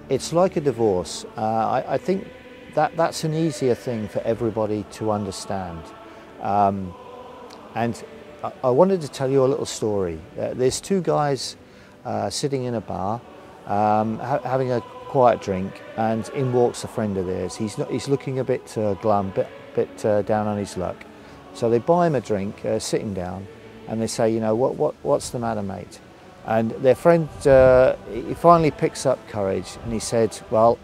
It's like a divorce. I think that's an easier thing for everybody to understand. And I wanted to tell you a little story. There's two guys sitting in a bar having a quiet drink, and in walks a friend of theirs. He's looking a bit glum, bit down on his luck. So they buy him a drink, sitting down, and they say, you know, what's the matter, mate? And their friend, he finally picks up courage and he said, well,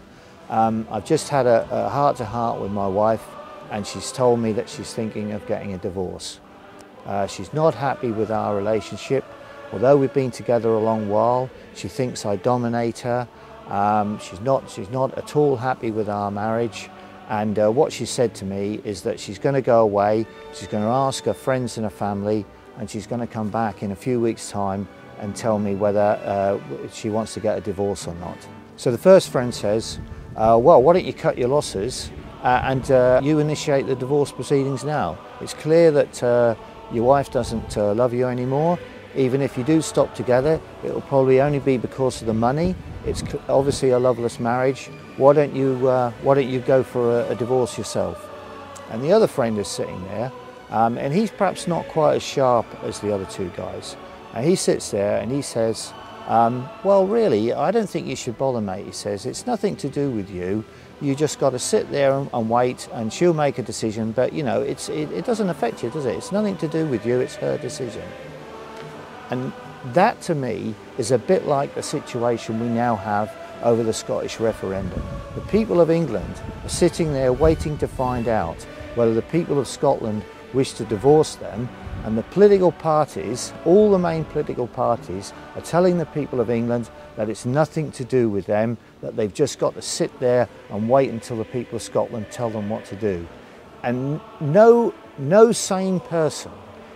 I've just had a heart-to-heart with my wife, and she's told me that she's thinking of getting a divorce. She's not happy with our relationship. Although we've been together a long while, she thinks I dominate her. She's not at all happy with our marriage. And what she said to me is that she's going to go away, she's going to ask her friends and her family, and she's going to come back in a few weeks' time and tell me whether she wants to get a divorce or not. So the first friend says, well, why don't you cut your losses and you initiate the divorce proceedings now? It's clear that your wife doesn't love you anymore. Even if you do stop together, it will probably only be because of the money. It's obviously a loveless marriage. Why don't you go for a divorce yourself? And the other friend is sitting there, and he's perhaps not quite as sharp as the other two guys. And he sits there and he says, well, really, I don't think you should bother, mate. He says, it's nothing to do with you. You just got to sit there and wait, and she'll make a decision. But you know, it doesn't affect you, does it? It's nothing to do with you. It's her decision. And that, to me, is a bit like the situation we now have over the Scottish referendum. The people of England are sitting there waiting to find out whether the people of Scotland wish to divorce them, and the political parties, all the main political parties, are telling the people of England that it's nothing to do with them, that they've just got to sit there and wait until the people of Scotland tell them what to do. And no sane person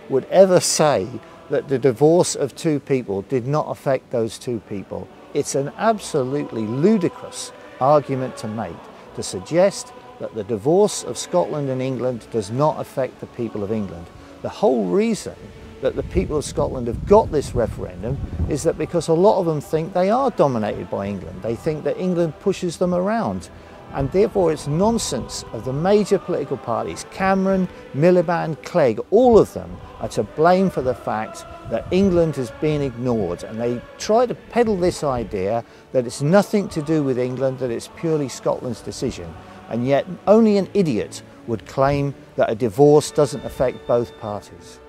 would ever say that the divorce of two people did not affect those two people. It's an absolutely ludicrous argument to make, to suggest that the divorce of Scotland and England does not affect the people of England. The whole reason that the people of Scotland have got this referendum is that because a lot of them think they are dominated by England. They think that England pushes them around. And therefore it's nonsense of the major political parties, Cameron, Miliband, Clegg, all of them are to blame for the fact that England has been ignored. And they try to peddle this idea that it's nothing to do with England, that it's purely Scotland's decision. And yet only an idiot would claim that a divorce doesn't affect both parties.